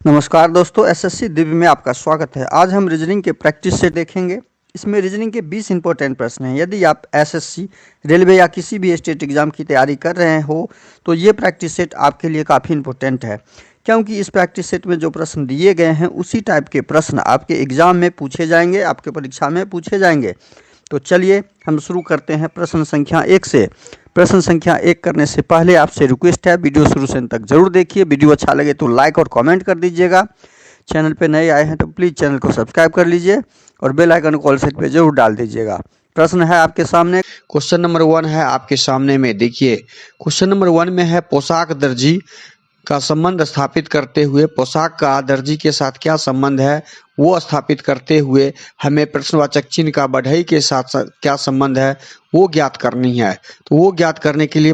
नमस्कार दोस्तों, एसएससी दिव्य में आपका स्वागत है। आज हम रीजनिंग के प्रैक्टिस सेट देखेंगे। इसमें रीजनिंग के 20 इंपॉर्टेंट प्रश्न हैं। यदि आप एसएससी, रेलवे या किसी भी स्टेट एग्जाम की तैयारी कर रहे हो तो ये प्रैक्टिस सेट आपके लिए काफ़ी इंपॉर्टेंट है, क्योंकि इस प्रैक्टिस सेट में जो प्रश्न दिए गए हैं उसी टाइप के प्रश्न आपके एग्जाम में पूछे जाएंगे, आपके परीक्षा में पूछे जाएंगे। तो चलिए हम शुरू करते हैं प्रश्न संख्या 1 से। प्रश्न संख्या 1 करने से पहले आपसे रिक्वेस्ट है, वीडियो शुरू से अंत तक जरूर देखिए। वीडियो अच्छा लगे तो लाइक और कमेंट कर दीजिएगा। चैनल पे नए आए हैं तो प्लीज़ चैनल को सब्सक्राइब कर लीजिए और बेल आइकन को ऑल सेट पे जरूर डाल दीजिएगा। प्रश्न है आपके सामने, क्वेश्चन नंबर 1 है आपके सामने में। देखिए क्वेश्चन नंबर 1 में है, पोशाक दर्जी का संबंध स्थापित करते हुए, पोशाक का दर्जी के साथ क्या संबंध है वो स्थापित करते हुए हमें प्रश्नवाचक चिन्ह का बढ़ई के साथ क्या संबंध है वो ज्ञात करनी है। तो वो ज्ञात करने के लिए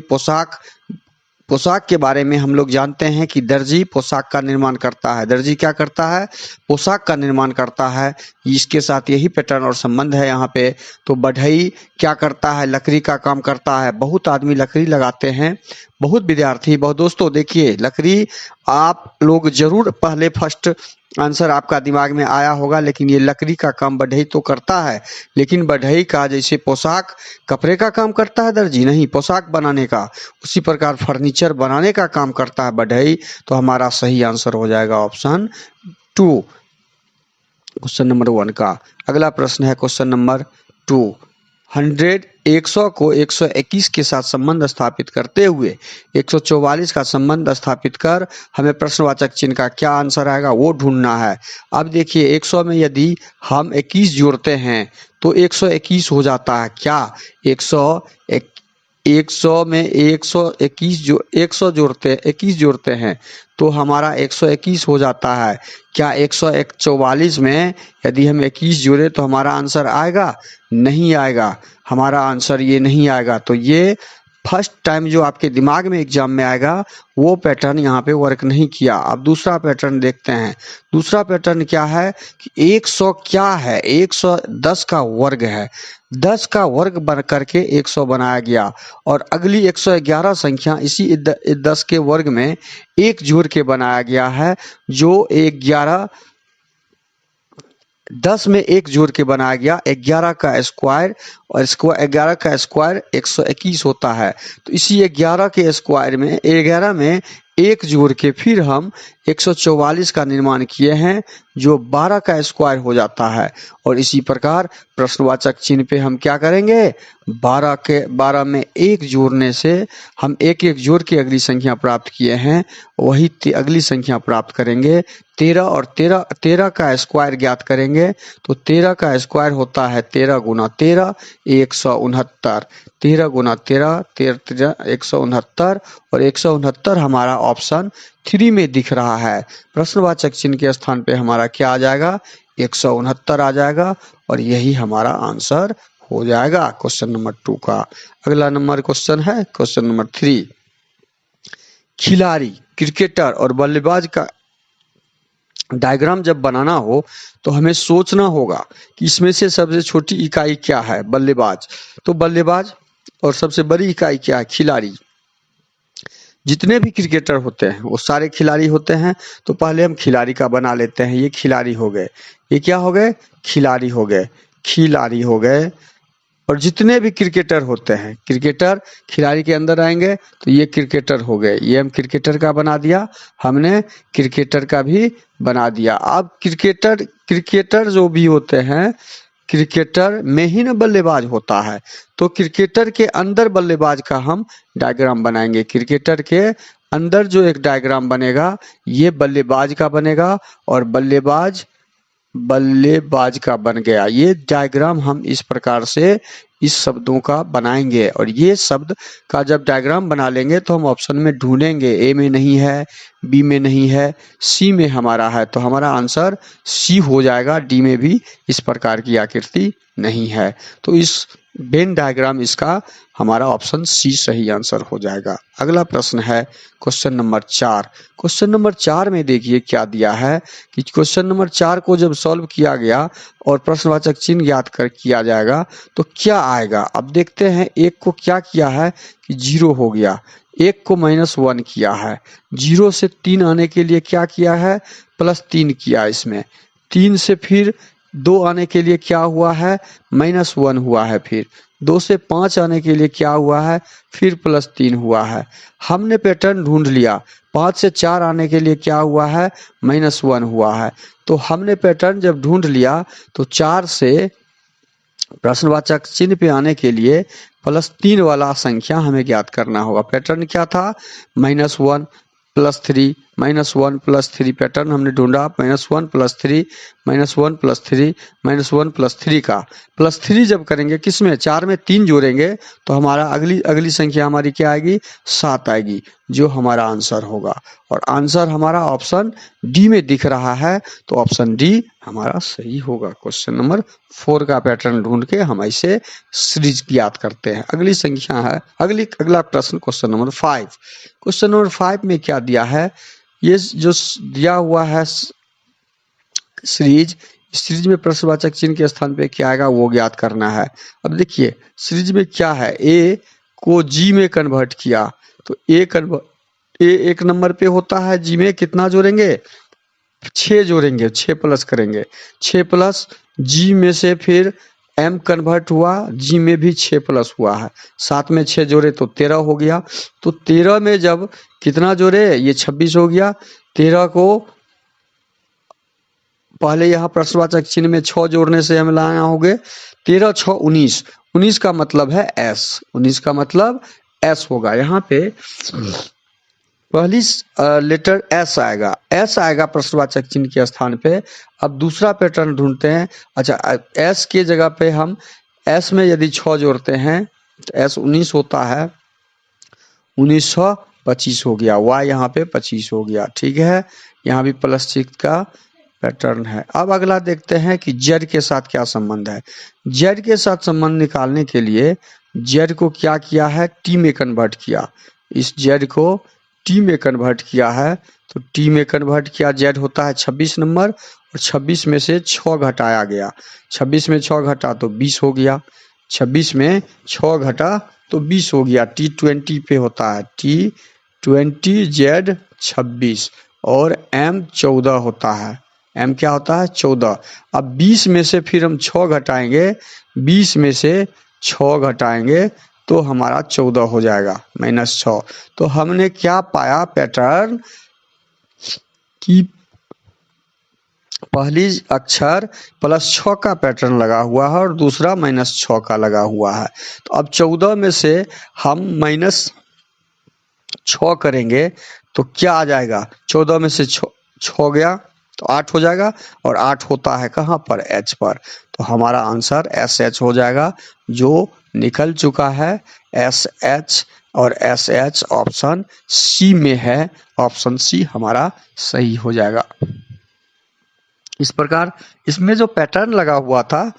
पोशाक के बारे में हम लोग जानते हैं कि दर्जी पोशाक का निर्माण करता है। दर्जी क्या करता है? पोशाक का निर्माण करता है। इसके साथ यही पैटर्न और संबंध है यहाँ पे। तो बढ़ई क्या करता है? लकड़ी का काम करता है। बहुत आदमी लकड़ी लगाते हैं, बहुत विद्यार्थी, बहुत दोस्तों देखिए लकड़ी आप लोग जरूर पहले फर्स्ट आंसर आपका दिमाग में आया होगा, लेकिन ये लकड़ी का काम बढ़ई तो करता है, लेकिन बढ़ई का जैसे पोशाक कपड़े का काम करता है दर्जी, नहीं पोशाक बनाने का, उसी प्रकार फर्नीचर बनाने का काम करता है बढ़ई। तो हमारा सही आंसर हो जाएगा ऑप्शन 2 क्वेश्चन नंबर 1 का। अगला प्रश्न है क्वेश्चन नंबर 2। 100 को 121 के साथ संबंध स्थापित करते हुए 144 का संबंध स्थापित कर हमें प्रश्नवाचक चिन्ह का क्या आंसर आएगा वो ढूंढना है। अब देखिए 100 में यदि हम 21 जोड़ते हैं तो 121 हो जाता है। क्या 100 में 100 जोड़ते हैं तो हमारा 121 हो जाता है। क्या 144 में यदि हम 21 जोड़े तो हमारा आंसर आएगा? नहीं आएगा, हमारा आंसर ये नहीं आएगा। तो ये फर्स्ट टाइम जो आपके दिमाग में एग्जाम में आएगा वो पैटर्न यहाँ पे वर्क नहीं किया। अब दूसरा पैटर्न देखते हैं। दूसरा पैटर्न क्या है कि 100 क्या है? 110 का वर्ग है। 10 का वर्ग बन करके 100 बनाया गया और अगली 111 संख्या इसी 10 के वर्ग में एक जोड़ के बनाया गया है, जो 10 में एक जोड़ के बनाया गया। 11 का स्क्वायर और 11 का स्क्वायर 121 होता है। तो इसी 11 के स्क्वायर में 11 में एक जोड़ के फिर हम 144 का निर्माण किए हैं, जो 12 का स्क्वायर हो जाता है। और इसी प्रकार प्रश्नवाचक चिन्ह पे हम क्या करेंगे? 12 में एक जोड़ने से हम एक एक जोड़ के अगली संख्या प्राप्त किए हैं, वही अगली संख्या प्राप्त करेंगे। 13 और 13 का स्क्वायर ज्ञात करेंगे तो 13 का स्क्वायर होता है 13 गुना 13 169। 13 गुना 13 169 और 169 हमारा ऑप्शन 3 में दिख रहा है। प्रश्नवाचक चिन्ह के स्थान पे हमारा क्या आ जाएगा? 169 आ जाएगा और यही हमारा आंसर हो जाएगा क्वेश्चन नंबर 2 का। अगला नंबर क्वेश्चन है क्वेश्चन नंबर 3। खिलाड़ी, क्रिकेटर और बल्लेबाज का डायग्राम जब बनाना हो तो हमें सोचना होगा कि इसमें से सबसे छोटी इकाई क्या है? बल्लेबाज। तो बल्लेबाज और सबसे बड़ी इकाई क्या है? खिलाड़ी। जितने भी क्रिकेटर होते हैं वो सारे खिलाड़ी होते हैं। तो पहले हम खिलाड़ी का बना लेते हैं। ये खिलाड़ी हो गए, ये क्या हो गए? खिलाड़ी हो गए, खिलाड़ी हो गए। और जितने भी क्रिकेटर होते हैं, क्रिकेटर खिलाड़ी के अंदर आएंगे तो ये क्रिकेटर हो गए। ये हम क्रिकेटर का बना दिया, हमने क्रिकेटर का भी बना दिया। अब क्रिकेटर जो भी होते हैं, क्रिकेटर में ही ना बल्लेबाज होता है, तो क्रिकेटर के अंदर बल्लेबाज का हम डायग्राम बनाएंगे। क्रिकेटर के अंदर जो एक डायग्राम बनेगा ये बल्लेबाज का बनेगा और बल्लेबाज का बन गया। ये डायग्राम हम इस प्रकार से इस शब्दों का बनाएंगे और ये शब्द का जब डायग्राम बना लेंगे तो हम ऑप्शन में ढूंढेंगे। ए में नहीं है, बी में नहीं है, सी में हमारा है, तो हमारा आंसर सी हो जाएगा। डी में भी इस प्रकार की आकृति नहीं है, तो इस वेन डायग्राम इसका हमारा ऑप्शन सी सही आंसर हो जाएगा। अगला प्रश्न है क्वेश्चन नंबर 4। क्वेश्चन नंबर 4 में देखिए क्या दिया है कि क्वेश्चन नंबर 4 को जब सॉल्व किया गया और प्रश्नवाचक चिन्ह ज्ञात कर किया जाएगा तो क्या आएगा। अब देखते हैं, एक को क्या किया है कि 0 हो गया, 1 को -1 किया है, 0 से 3 आने के लिए क्या किया है, +3 किया इसमें, 3 से फिर 2 आने के लिए क्या हुआ है, -1 हुआ है, फिर 2 से 5 आने के लिए क्या हुआ है, फिर +3 हुआ है। हमने पैटर्न ढूंढ लिया, 5 से 4 आने के लिए क्या हुआ है, -1 हुआ है। तो हमने पैटर्न जब ढूंढ लिया तो 4 से प्रश्नवाचक चिन्ह पे आने के लिए +3 वाला संख्या हमें ज्ञात करना होगा। पैटर्न क्या था, -1 +3 -1 +3 पैटर्न हमने ढूंढा, -1 +3 -1 +3 -1 +3 का +3 जब करेंगे किसमें, 4 में 3 जोड़ेंगे तो हमारा अगली संख्या हमारी क्या आएगी, 7 आएगी, जो हमारा आंसर होगा। और आंसर हमारा ऑप्शन डी में दिख रहा है, तो ऑप्शन डी हमारा सही होगा। क्वेश्चन नंबर 4 का पैटर्न ढूंढ के हम ऐसे सीरीज ज्ञात करते हैं। अगली संख्या है, अगला प्रश्न क्वेश्चन नंबर 5। क्वेश्चन नंबर 5 में क्या दिया है, ये जो दिया हुआ है सीरीज में प्रश्नवाचक चिन्ह के स्थान पे क्या आएगा वो ज्ञात करना है। अब देखिए सीरीज में क्या है, ए को जी में कन्वर्ट किया, तो ए 1 नंबर पे होता है, जी में कितना जोड़ेंगे, 6 जोड़ेंगे, 6 प्लस करेंगे, 6 प्लस जी में से फिर एम कन्वर्ट हुआ, जी में भी 6 प्लस हुआ है, 7 में 6 जोड़े तो 13 हो गया। तो 13 में जब कितना जोड़े, ये 26 हो गया। 13 को पहले यहाँ प्रश्नवाचक चिन्ह में 6 जोड़ने से हम लाना होंगे, 13 6 19, 19 का मतलब है एस, 19 का मतलब एस होगा। यहाँ पे पहली लेटर एस आएगा प्रश्नवाचक चिन्ह के स्थान पे। अब दूसरा पैटर्न ढूंढते हैं। अच्छा, एस के जगह पे हम एस में यदि 6 जोड़ते हैं तो एस 19 होता है, 1925 हो गया, वाई यहाँ पे 25 हो गया, ठीक है। यहाँ भी +6 का पैटर्न है। अब अगला देखते हैं कि जेड के साथ क्या संबंध है। जेड के साथ संबंध निकालने के लिए जेड को क्या किया है, टी में कन्वर्ट किया। इस जेड को टी में कन्वर्ट किया है, तो टी में कन्वर्ट किया, जेड होता है 26 नंबर, और 26 में से 6 घटाया गया, 26 में 6 घटा तो 20 हो गया, 26 में 6 घटा तो 20 हो गया। T20 पे होता है, T20 जेड 26 और M 14 होता है, M क्या होता है 14। अब 20 में से फिर हम 6 घटाएंगे, 20 में से 6 घटाएंगे तो हमारा 14 हो जाएगा, -6। तो हमने क्या पाया पैटर्न कि पहली अक्षर +6 का पैटर्न लगा हुआ है और दूसरा -6 का लगा हुआ है। तो अब 14 में से हम -6 करेंगे तो क्या आ जाएगा, 14 में से 6 गया तो 8 हो जाएगा, और 8 होता है कहाँ पर, H पर। तो हमारा आंसर SH हो जाएगा, जो निकल चुका है SH, और SH ऑप्शन सी में है, ऑप्शन सी हमारा सही हो जाएगा। इस प्रकार इसमें जो पैटर्न लगा हुआ था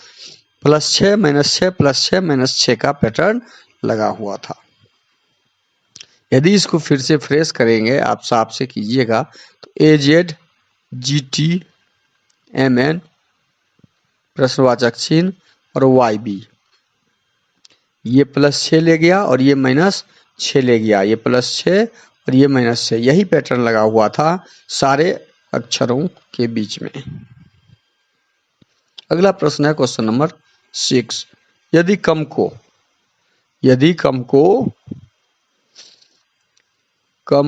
+6 -6 +6 -6 का पैटर्न लगा हुआ था। यदि इसको फिर से फ्रेश करेंगे, आप साफ से कीजिएगा, तो AZ GT MN प्रश्नवाचक चिन्ह और YB, ये +6 ले गया और ये -6 ले गया, ये +6 और ये -6, यही पैटर्न लगा हुआ था सारे अक्षरों के बीच में। अगला प्रश्न है क्वेश्चन नंबर 6। यदि कम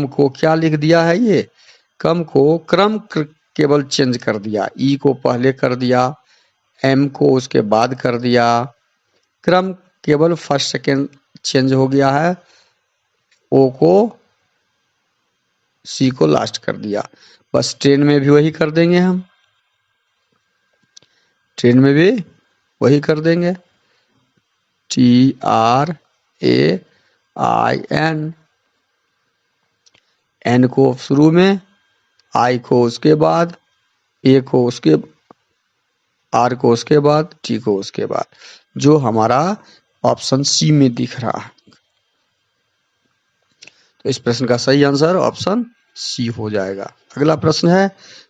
को क्या लिख दिया है, ये कम को क्रम केवल चेंज कर दिया, ई को पहले कर दिया, एम को उसके बाद कर दिया, क्रम केवल फर्स्ट सेकेंड चेंज हो गया है, ओ को सी को लास्ट कर दिया। बस ट्रेन में भी वही कर देंगे, हम ट्रेन में भी वही कर देंगे, TRAIN, N को शुरू में, I को उसके बाद, A को उसके, R को उसके बाद, T को उसके बाद, जो हमारा ऑप्शन सी में दिख रहा है। तो इस प्रश्न का सही आंसर ऑप्शन सी हो जाएगा। अगला प्रश्न है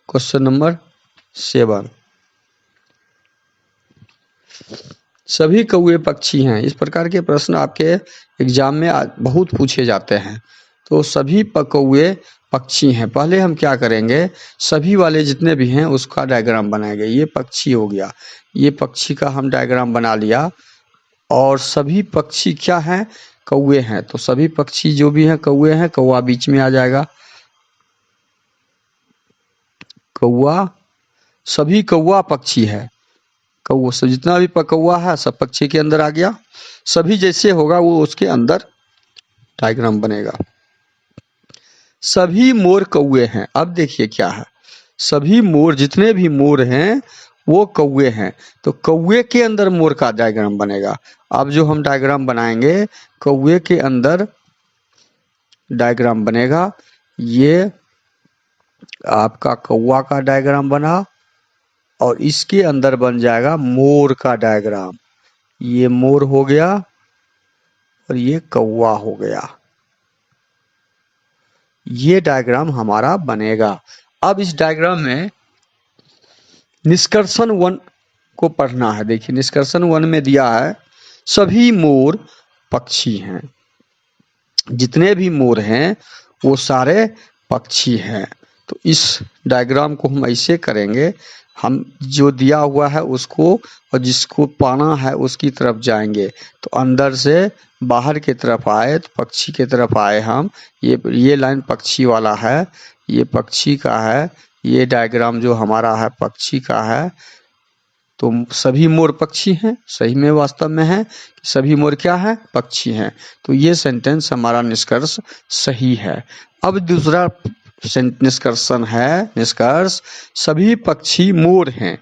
क्वेश्चन नंबर 7। सभी कौवे पक्षी हैं। इस प्रकार के प्रश्न आपके एग्जाम में बहुत पूछे जाते हैं। तो सभी कौवे पक्षी हैं। पहले हम क्या करेंगे, सभी वाले जितने भी हैं उसका डायग्राम बनाएंगे। ये पक्षी हो गया, ये पक्षी का हम डायग्राम बना लिया। और सभी पक्षी क्या हैं, कौवे हैं। तो सभी पक्षी जो भी हैं कौवे हैं, कौवा बीच में आ जाएगा। कौवा, सभी कौवा पक्षी है। कौवा से जितना भी कौवा है सब पक्षी के अंदर आ गया। सभी जैसे होगा वो उसके अंदर डायग्राम बनेगा। सभी मोर कौवे हैं। अब देखिए क्या है, सभी मोर, जितने भी मोर हैं वो कौवे हैं। तो कौवे के अंदर मोर का डायग्राम बनेगा। अब जो हम डायग्राम बनाएंगे, कौवे के अंदर डायग्राम बनेगा। ये आपका कौवा का डायग्राम बना और इसके अंदर बन जाएगा मोर का डायग्राम। ये मोर हो गया और ये कौवा हो गया। ये डायग्राम हमारा बनेगा। अब इस डायग्राम में निष्कर्षण 1 को पढ़ना है। देखिए निष्कर्षण 1 में दिया है सभी मोर पक्षी हैं। जितने भी मोर हैं वो सारे पक्षी हैं। तो इस डायग्राम को हम ऐसे करेंगे, हम जो दिया हुआ है उसको और जिसको पाना है उसकी तरफ जाएंगे। तो अंदर से बाहर की तरफ आए तो पक्षी की तरफ आए हम। ये लाइन पक्षी वाला है, ये पक्षी का है। ये डायग्राम जो हमारा है पक्षी का है। तो सभी मोर पक्षी हैं, सही में वास्तव में है कि सभी मोर क्या है, पक्षी हैं। तो ये सेंटेंस हमारा निष्कर्ष सही है। अब दूसरा निष्कर्षण है, निष्कर्ष सभी पक्षी मोर हैं।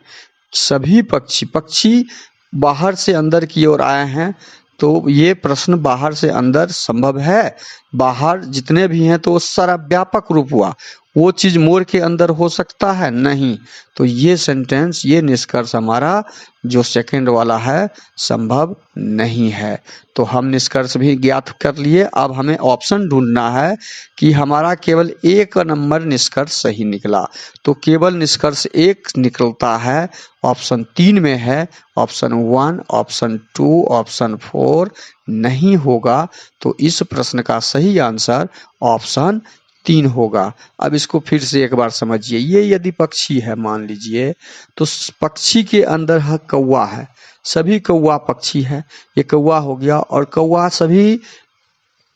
सभी पक्षी बाहर से अंदर की ओर आए हैं। तो ये प्रश्न बाहर से अंदर संभव है। बाहर जितने भी हैं तो वो सारा व्यापक रूप हुआ। वो चीज मोर के अंदर हो सकता है, नहीं। तो ये सेंटेंस, ये निष्कर्ष हमारा जो सेकंड वाला है संभव नहीं है। तो हम निष्कर्ष भी ज्ञात कर लिए। अब हमें ऑप्शन ढूंढना है कि हमारा केवल एक नंबर निष्कर्ष सही निकला। तो केवल निष्कर्ष 1 निकलता है, ऑप्शन 3 में है। ऑप्शन 1, ऑप्शन 2, ऑप्शन 4 नहीं होगा। तो इस प्रश्न का सही आंसर ऑप्शन 3 होगा। अब इसको फिर से एक बार समझिए। ये यदि पक्षी है मान लीजिए, तो पक्षी के अंदर है कौवा है। सभी कौवा पक्षी है। ये कौवा हो गया। और कौवा सभी,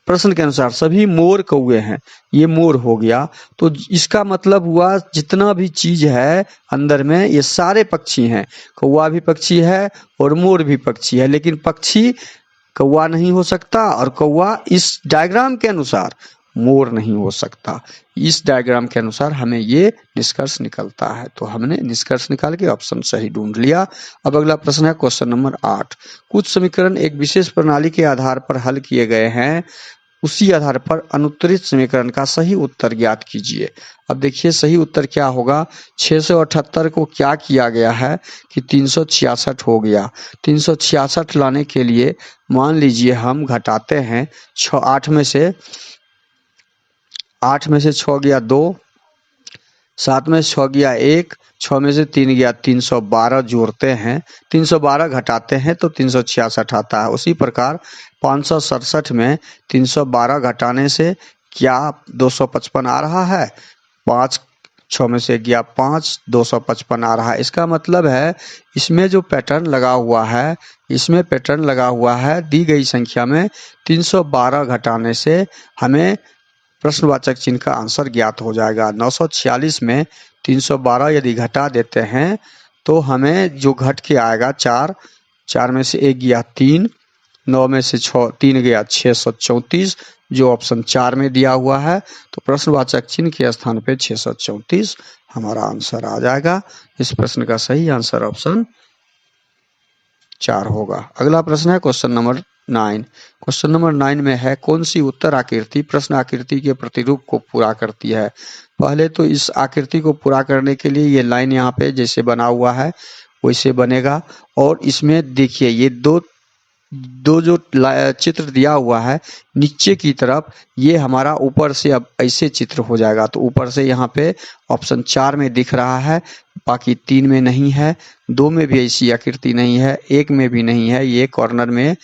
प्रश्न के अनुसार सभी मोर कौवे हैं। ये मोर हो गया। तो इसका मतलब हुआ जितना भी चीज है अंदर में ये सारे पक्षी हैं। कौवा भी पक्षी है और मोर भी पक्षी है। लेकिन पक्षी कौवा नहीं हो सकता और कौवा इस डायग्राम के अनुसार मोर नहीं हो सकता। इस डायग्राम के अनुसार हमें ये निष्कर्ष निकलता है। तो हमने निष्कर्ष निकाल के ऑप्शन सही ढूंढ लिया। अब अगला प्रश्न है क्वेश्चन नंबर 8। कुछ समीकरण एक विशेष प्रणाली के आधार पर हल किए गए हैं, उसी आधार पर अनुत्तरित समीकरण का सही उत्तर ज्ञात कीजिए। अब देखिए सही उत्तर क्या होगा। 678 को क्या किया गया है कि 366 हो गया। 366 लाने के लिए मान लीजिए हम घटाते हैं 8 में से 6 गया 2, 7 में से 6 गया 1, 6 में से 3 गया 312 जोड़ते हैं। 312 घटाते हैं तो 366 आता है। उसी प्रकार 567 में 312 घटाने से क्या 255 आ रहा है। 5, 6 में से गया 5, 255 आ रहा है। इसका मतलब है इसमें जो पैटर्न लगा हुआ है, इसमें पैटर्न लगा हुआ है दी गई संख्या में 312 घटाने से हमें प्रश्नवाचक चिन्ह का आंसर ज्ञात हो जाएगा। 946 में 312 यदि घटा देते हैं तो हमें जो घट के आएगा 4 में से 1 गया 3, 9 में से 3 गया 634, जो ऑप्शन 4 में दिया हुआ है। तो प्रश्नवाचक चिन्ह के स्थान पे 634 हमारा आंसर आ जाएगा। इस प्रश्न का सही आंसर ऑप्शन 4 होगा। अगला प्रश्न है क्वेश्चन नंबर 9। क्वेश्चन नंबर 9 में है कौन सी उत्तर आकृति प्रश्न आकृति के प्रतिरूप को पूरा करती है। पहले तो इस आकृति को पूरा करने के लिए ये लाइन यहाँ पे जैसे बना हुआ है वैसे बनेगा। और इसमें देखिए ये दो जो चित्र दिया हुआ है नीचे की तरफ, ये हमारा ऊपर से अब ऐसे चित्र हो जाएगा। तो ऊपर से यहाँ पे ऑप्शन 4 में दिख रहा है, बाकी 3 में नहीं है, 2 में भी ऐसी आकृति नहीं है, 1 में भी नहीं है, ये कॉर्नर में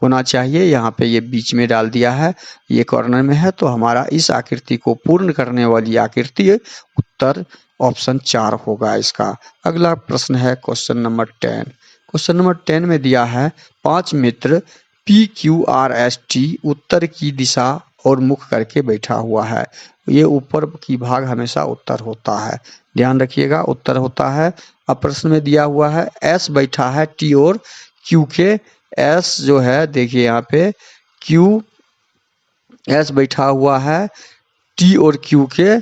होना चाहिए। यहाँ पे ये बीच में डाल दिया है, ये कॉर्नर में है, तो हमारा इस आकृति को पूर्ण करने वाली आकृति उत्तर ऑप्शन 4 होगा इसका। अगला प्रश्न है क्वेश्चन नंबर 10। क्वेश्चन नंबर 10 में दिया है 5 मित्र PQRST उत्तर की दिशा और मुख करके बैठा हुआ है। ये ऊपर की भाग हमेशा उत्तर होता है, ध्यान रखिएगा, उत्तर होता है। अब प्रश्न में दिया हुआ है S बैठा है T और Q के। S जो है देखिए यहाँ पे S बैठा हुआ है T और Q के,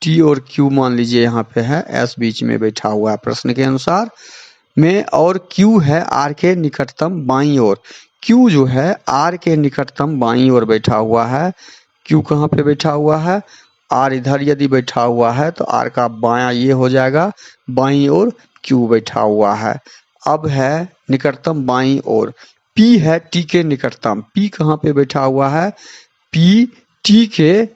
T और Q मान लीजिए यहाँ पे है, S बीच में बैठा हुआ है प्रश्न के अनुसार में, और Q है R के निकटतम बाईं ओर। Q जो है R के निकटतम बाईं ओर बैठा हुआ है। Q कहाँ पे बैठा हुआ है? R इधर यदि बैठा हुआ है तो R का बायां ये हो जाएगा, बाईं ओर Q बैठा हुआ है। अब है निकटतम बाईं ओर, P है T के निकटतम। P कहाँ पे बैठा हुआ है? P T के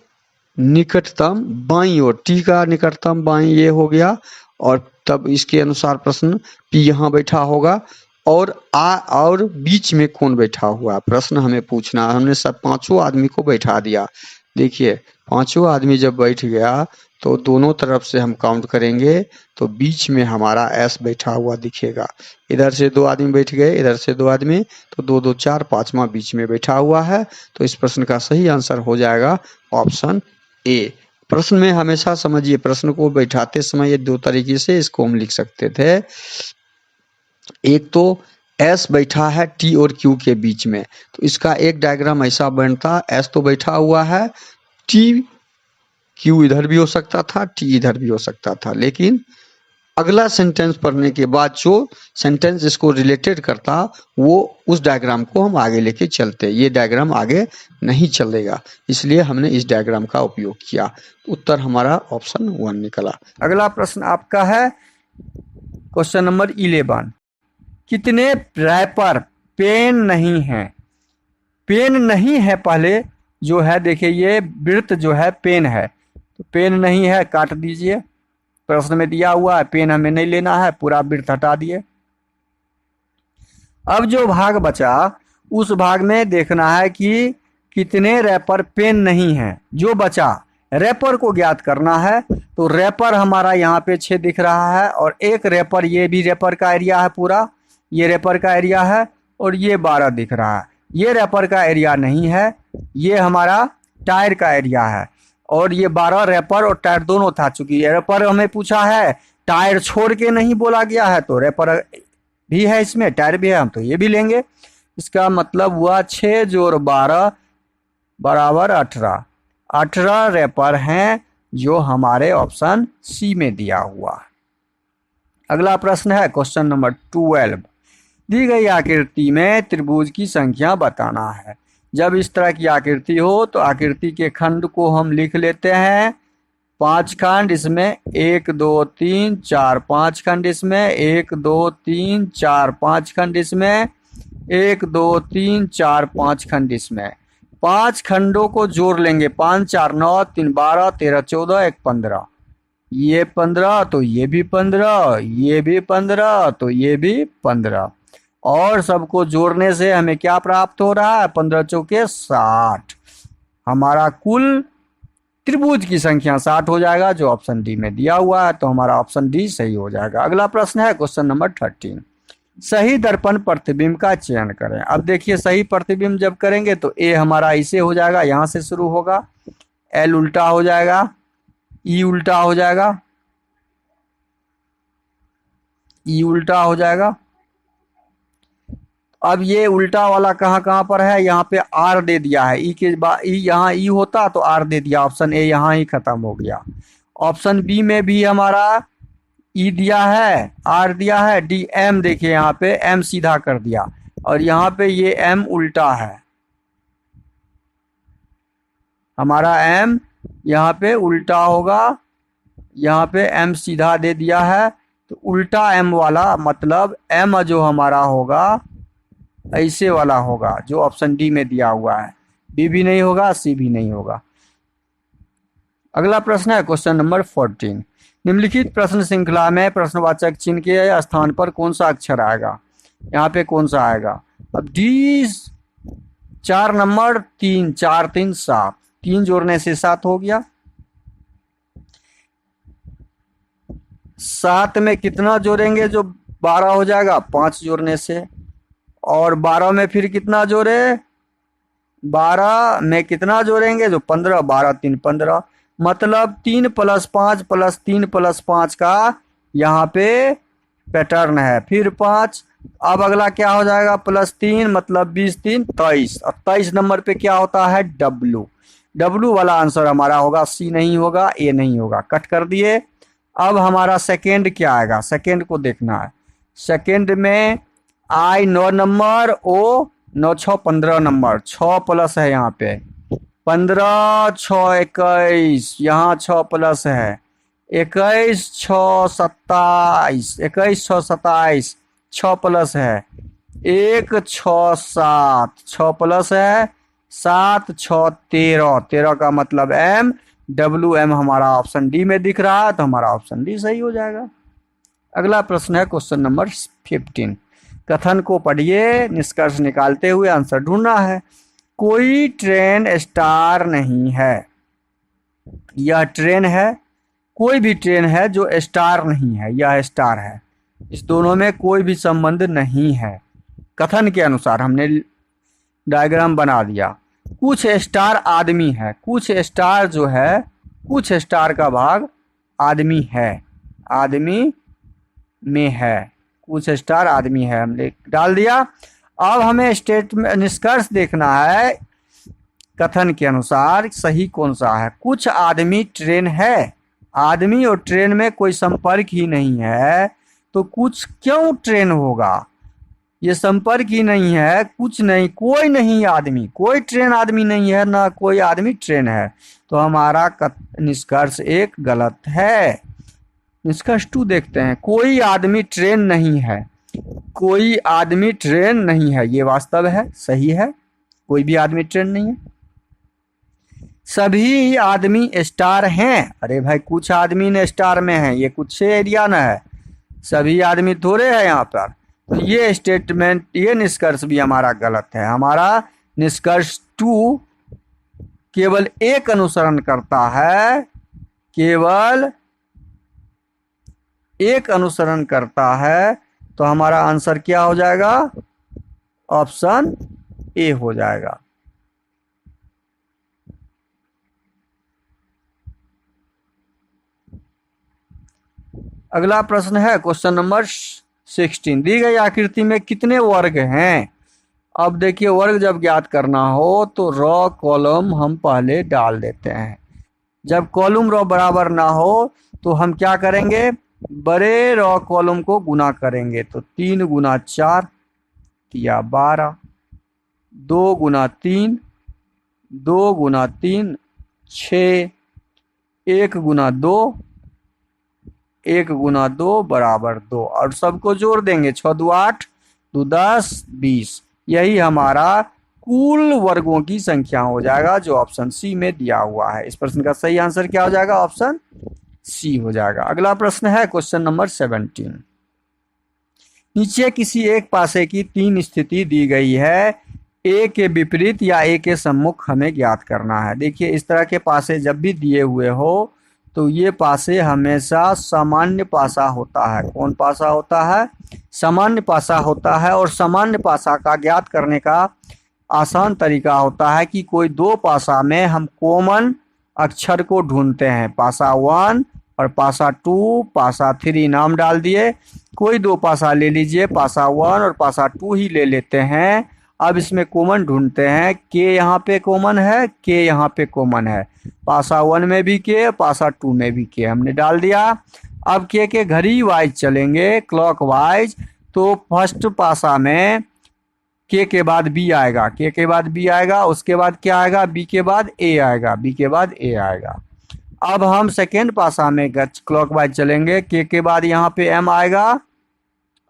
निकटतम बाईं ओर, T का निकटतम बाईं ये हो गया, और तब इसके अनुसार प्रश्न P यहाँ बैठा होगा, और बीच में कौन बैठा हुआ प्रश्न हमें पूछना। हमने सब पांचों आदमी को बैठा दिया। देखिए पांचों आदमी जब बैठ गया तो दोनों तरफ से हम काउंट करेंगे तो बीच में हमारा S बैठा हुआ दिखेगा। इधर से 2 आदमी बैठ गए, इधर से 2 आदमी, तो 2 2 4, पांचवा बीच में बैठा हुआ है। तो इस प्रश्न का सही आंसर हो जाएगा ऑप्शन ए। प्रश्न में हमेशा समझिए, प्रश्न को बैठाते समय ये 2 तरीके से इसको हम लिख सकते थे। एक तो S बैठा है T और Q के बीच में, तो इसका एक डायग्राम ऐसा बनता, S तो बैठा हुआ है, T Q इधर भी हो सकता था, T इधर भी हो सकता था, लेकिन अगला सेंटेंस पढ़ने के बाद जो सेंटेंस इसको रिलेटेड करता वो उस डायग्राम को हम आगे लेके चलते। ये डायग्राम आगे नहीं चलेगा, इसलिए हमने इस डायग्राम का उपयोग किया। उत्तर हमारा ऑप्शन 1 निकला। अगला प्रश्न आपका है क्वेश्चन नंबर 11। कितने रैपर पेन नहीं है? पेन नहीं है पहले जो है, देखिए ये वृत्त जो है पेन है, तो पेन नहीं है, काट दीजिए। प्रश्न में दिया हुआ है, पेन हमें नहीं लेना है, पूरा वृत्त हटा दिए। अब जो भाग बचा उस भाग में देखना है कि कितने रैपर पेन नहीं है। जो बचा रैपर को ज्ञात करना है, तो रैपर हमारा यहाँ पे 6 दिख रहा है, और एक रैपर, ये भी रैपर का एरिया है पूरा, ये रैपर का एरिया है, और ये 12 दिख रहा है। ये रैपर का एरिया नहीं है, ये हमारा टायर का एरिया है, और ये 12 रैपर और टायर दोनों था। चूंकि रैपर हमें पूछा है, टायर छोड़ के नहीं बोला गया है, तो रैपर भी है इसमें, टायर भी है, हम तो ये भी लेंगे। इसका मतलब हुआ 6 जोड़ 12 बराबर 18। 18 रैपर हैं जो हमारे ऑप्शन सी में दिया हुआ है। अगला प्रश्न है क्वेश्चन नंबर 12। दी गई आकृति में त्रिभुज की संख्या बताना है। जब इस तरह की आकृति हो तो आकृति के खंड को हम लिख लेते हैं 5 खंड, इसमें 1 2 3 4 5 खंड, इसमें 1 2 3 4 5 खंड, इसमें 1 2 3 4 5 खंड, इसमें 5 खंडों को जोड़ लेंगे। 5 4 9 3 12 13 14 1 15, ये 15 तो ये भी 15, ये भी 15 तो ये भी 15, और सबको जोड़ने से हमें क्या प्राप्त हो रहा है? 15 चौके 60। हमारा कुल त्रिभुज की संख्या 60 हो जाएगा, जो ऑप्शन डी में दिया हुआ है, तो हमारा ऑप्शन डी सही हो जाएगा। अगला प्रश्न है क्वेश्चन नंबर 13। सही दर्पण प्रतिबिंब का चयन करें। अब देखिए सही प्रतिबिंब जब करेंगे तो ए हमारा ऐसे हो जाएगा, यहां से शुरू होगा, एल उल्टा हो जाएगा, ई उल्टा हो जाएगा, ई उल्टा हो जाएगा। अब ये उल्टा वाला कहाँ कहाँ पर है? यहाँ पे आर दे दिया है, ई के बाद ई, यहाँ ई होता तो आर दे दिया, ऑप्शन ए यहाँ ही खत्म हो गया। ऑप्शन बी में भी हमारा ई दिया है, आर दिया है, डी एम, देखिए यहाँ पे एम सीधा कर दिया, और यहाँ पे ये एम उल्टा है, हमारा एम यहाँ पे उल्टा होगा, यहाँ पे एम सीधा दे दिया है, तो उल्टा एम वाला मतलब एम जो हमारा होगा ऐसे वाला होगा, जो ऑप्शन डी में दिया हुआ है। बी भी नहीं होगा, सी भी नहीं होगा। अगला प्रश्न है क्वेश्चन नंबर 14। निम्नलिखित प्रश्न श्रृंखला में प्रश्नवाचक चिन्ह के स्थान पर कौन सा अक्षर आएगा? यहाँ पे कौन सा आएगा? अब डी 4 नंबर 3, 4 3 7, 3 जोड़ने से 7 हो गया। 7 में कितना जोड़ेंगे जो 12 हो जाएगा? 5 जोड़ने से। और 12 में फिर कितना जोड़े? 12 में कितना जोड़ेंगे जो 15, 12 3 15, मतलब 3 + 5 + 3 + 5 का यहाँ पे पैटर्न है। फिर 5, अब अगला क्या हो जाएगा? +3 मतलब 20 3 23, और 23 नंबर पे क्या होता है? डब्लू। डब्लू वाला आंसर हमारा होगा सी, नहीं होगा, ए नहीं होगा, कट कर दिए। अब हमारा सेकेंड क्या आएगा? सेकेंड को देखना है। सेकेंड में आई 9 नंबर, ओ 9 6 15 नंबर, 6 प्लस है यहाँ पे, 15 6 21, यहाँ 6 प्लस है, 21 6 27, 21 6 27, 6 प्लस है, 1 6 7, 6 प्लस है, 7 6 13, 13 का मतलब एम, डब्ल्यू एम हमारा ऑप्शन डी में दिख रहा है, तो हमारा ऑप्शन डी सही हो जाएगा। अगला प्रश्न है क्वेश्चन नंबर 15। कथन को पढ़िए, निष्कर्ष निकालते हुए आंसर ढूंढना है। कोई ट्रेन स्टार नहीं है। यह ट्रेन है, कोई भी ट्रेन है जो स्टार नहीं है, यह स्टार है। इस दोनों में कोई भी संबंध नहीं है। कथन के अनुसार हमने डायग्राम बना दिया। कुछ स्टार आदमी है, कुछ स्टार जो है, कुछ स्टार का भाग आदमी है, आदमी में है, कुछ स्टार आदमी है, हमने डाल दिया। अब हमें स्टेटमेंट निष्कर्ष देखना है। कथन के अनुसार सही कौन सा है? कुछ आदमी ट्रेन है, आदमी और ट्रेन में कोई संपर्क ही नहीं है, तो कुछ क्यों ट्रेन होगा? ये संपर्क ही नहीं है, कुछ नहीं, कोई नहीं आदमी, कोई ट्रेन आदमी नहीं है, ना कोई आदमी ट्रेन है, तो हमारा निष्कर्ष 1 गलत है। निष्कर्ष 2 देखते हैं। कोई आदमी ट्रेन नहीं है, कोई आदमी ट्रेन नहीं है, ये वास्तव है, सही है, कोई भी आदमी ट्रेन नहीं है। सभी आदमी स्टार हैं, अरे भाई कुछ आदमी ने स्टार में है, ये कुछ एरिया ना है, सभी आदमी थोड़े हैं यहाँ पर, तो ये स्टेटमेंट, ये निष्कर्ष भी हमारा गलत है। हमारा निष्कर्ष 2 केवल एक अनुसरण करता है, केवल एक अनुसरण करता है, तो हमारा आंसर क्या हो जाएगा? ऑप्शन ए हो जाएगा। अगला प्रश्न है क्वेश्चन नंबर 16। दी गई आकृति में कितने वर्ग हैं? अब देखिए, वर्ग जब ज्ञात करना हो तो रॉ कॉलम हम पहले डाल देते हैं। जब कॉलम रॉ बराबर ना हो तो हम क्या करेंगे? बड़े रॉ कॉलम को गुना करेंगे, तो 3 गुना 4 या 12, 2 गुना 3, 2 गुना 3 6, 1 गुना 2, 1 गुना 2 बराबर 2, और सबको जोड़ देंगे, 6 2 8, 2 10 20, यही हमारा कुल वर्गों की संख्या हो जाएगा, जो ऑप्शन सी में दिया हुआ है। इस प्रश्न का सही आंसर क्या हो जाएगा? ऑप्शन सी हो जाएगा। अगला प्रश्न है क्वेश्चन नंबर 17। नीचे किसी एक पासे की 3 स्थिति दी गई है, ए के विपरीत या ए के सम्मुख हमें ज्ञात करना है। देखिए, इस तरह के पासे जब भी दिए हुए हो तो ये पासे हमेशा सामान्य पासा होता है। कौन पासा होता है? सामान्य पासा होता है, और सामान्य पासा का ज्ञात करने का आसान तरीका होता है कि कोई 2 पासा में हम कॉमन अक्षर को ढूंढते हैं, पासा 1 और पासा 2, पासा 3 नाम डाल दिए। कोई 2 पासा ले लीजिए, पासा 1 और पासा 2 ही ले लेते हैं। अब इसमें कॉमन ढूंढते हैं, के यहाँ पे कॉमन है, के यहाँ पे कॉमन है, पासा 1 में भी के, पासा 2 में भी के, हमने डाल दिया। अब के घड़ी वाइज चलेंगे, क्लॉक वाइज, तो फर्स्ट पासा में के बाद बी आएगा, के बाद बी आएगा, उसके बाद क्या आएगा? बी के बाद ए आएगा, बी के बाद ए आएगा। अब हम सेकेंड पासा में क्लॉक वाइज चलेंगे, के बाद यहाँ पे एम आएगा,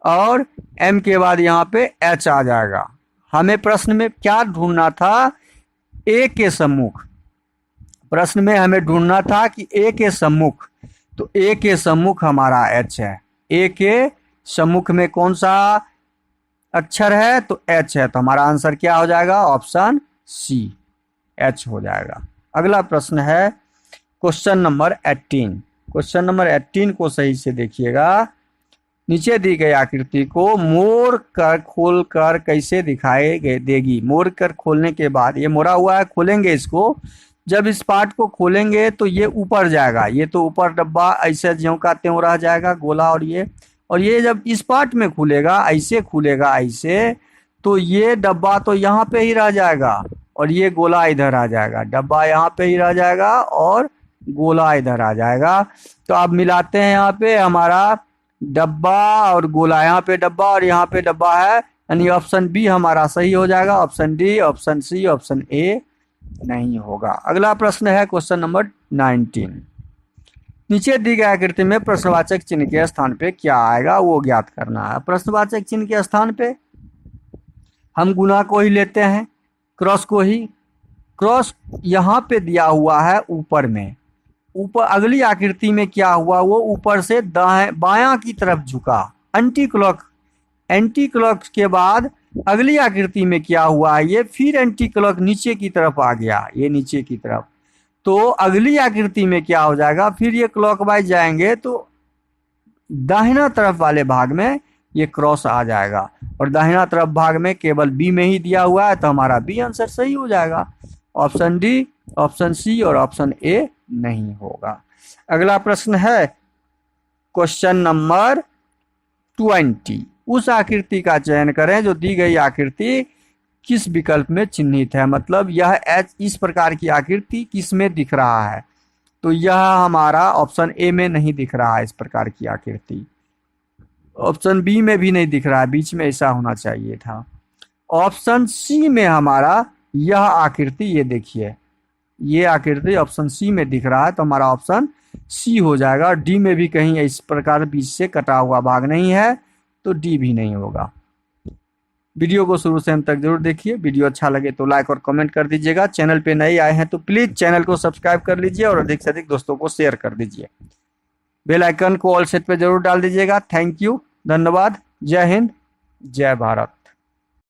और एम के बाद यहाँ पे एच आ जाएगा। हमें प्रश्न में क्या ढूंढना था? ए के सम्मुख। प्रश्न में हमें ढूंढना था कि ए के सम्मुख, तो ए के सम्मुख हमारा एच है। ए के सम्मुख में कौन सा अक्षर है तो एच है, तो हमारा आंसर क्या हो जाएगा? ऑप्शन सी, एच हो जाएगा। अगला प्रश्न है क्वेश्चन नंबर 18। क्वेश्चन नंबर 18 को सही से देखिएगा। नीचे दी गई आकृति को मोड़ कर खोल कर कैसे दिखाई देगी? मोड़ कर खोलने के बाद, ये मोड़ा हुआ है, खोलेंगे इसको, जब इस पार्ट को खोलेंगे तो ये ऊपर जाएगा, ये तो ऊपर डब्बा ऐसे ज्यों का त्यों रह जाएगा गोला, और ये जब इस पार्ट में खुलेगा, ऐसे खुलेगा ऐसे, तो ये डब्बा तो यहाँ पे ही रह जाएगा और ये गोला इधर आ जाएगा, डब्बा यहाँ पे ही रह जाएगा और गोला इधर आ जाएगा। तो अब मिलाते हैं, यहाँ पे हमारा डब्बा और गोला, यहाँ पे डब्बा और यहाँ पे डब्बा है, यानी ऑप्शन बी हमारा सही हो जाएगा। Option D, option C, option A नहीं होगा। अगला प्रश्न है क्वेश्चन नंबर 19। नीचे दी गई आकृति में प्रश्नवाचक चिन्ह के स्थान पे क्या आएगा वो ज्ञात करना है। प्रश्नवाचक चिन्ह के स्थान पे हम गुना को ही लेते हैं, क्रॉस को ही। क्रॉस यहाँ पे दिया हुआ है ऊपर में, ऊपर अगली आकृति में क्या हुआ, वो ऊपर से दाएं बायां की तरफ झुका, एंटी क्लॉक। एंटी क्लॉक के बाद अगली आकृति में क्या हुआ, ये फिर एंटी क्लॉक नीचे की तरफ आ गया, ये नीचे की तरफ। तो अगली आकृति में क्या हो जाएगा, फिर ये क्लॉकवाइज जाएंगे तो दाहिना तरफ वाले भाग में ये क्रॉस आ जाएगा, और दाहिना तरफ भाग में केवल बी में ही दिया हुआ है, तो हमारा बी आंसर सही हो जाएगा। ऑप्शन डी, ऑप्शन सी और ऑप्शन ए नहीं होगा। अगला प्रश्न है क्वेश्चन नंबर 20। उस आकृति का चयन करें जो दी गई आकृति किस विकल्प में चिन्हित है, मतलब यह एच इस प्रकार की आकृति किस में दिख रहा है, तो यह हमारा ऑप्शन ए में नहीं दिख रहा है, इस प्रकार की आकृति। ऑप्शन बी में भी नहीं दिख रहा है, बीच में ऐसा होना चाहिए था। ऑप्शन सी में हमारा यह आकृति, ये देखिए ये आकृति ऑप्शन सी में दिख रहा है, तो हमारा ऑप्शन सी हो जाएगा। डी में भी कहीं इस प्रकार बीच से कटा हुआ भाग नहीं है, तो डी भी नहीं होगा। वीडियो को शुरू से अंत तक जरूर देखिए। वीडियो अच्छा लगे तो लाइक और कमेंट कर दीजिएगा। चैनल पे नए आए हैं तो प्लीज चैनल को सब्सक्राइब कर लीजिए और अधिक से अधिक दोस्तों को शेयर कर दीजिए। बेल आइकन को ऑल सेट पे जरूर डाल दीजिएगा। थैंक यू, धन्यवाद, जय हिंद, जय भारत।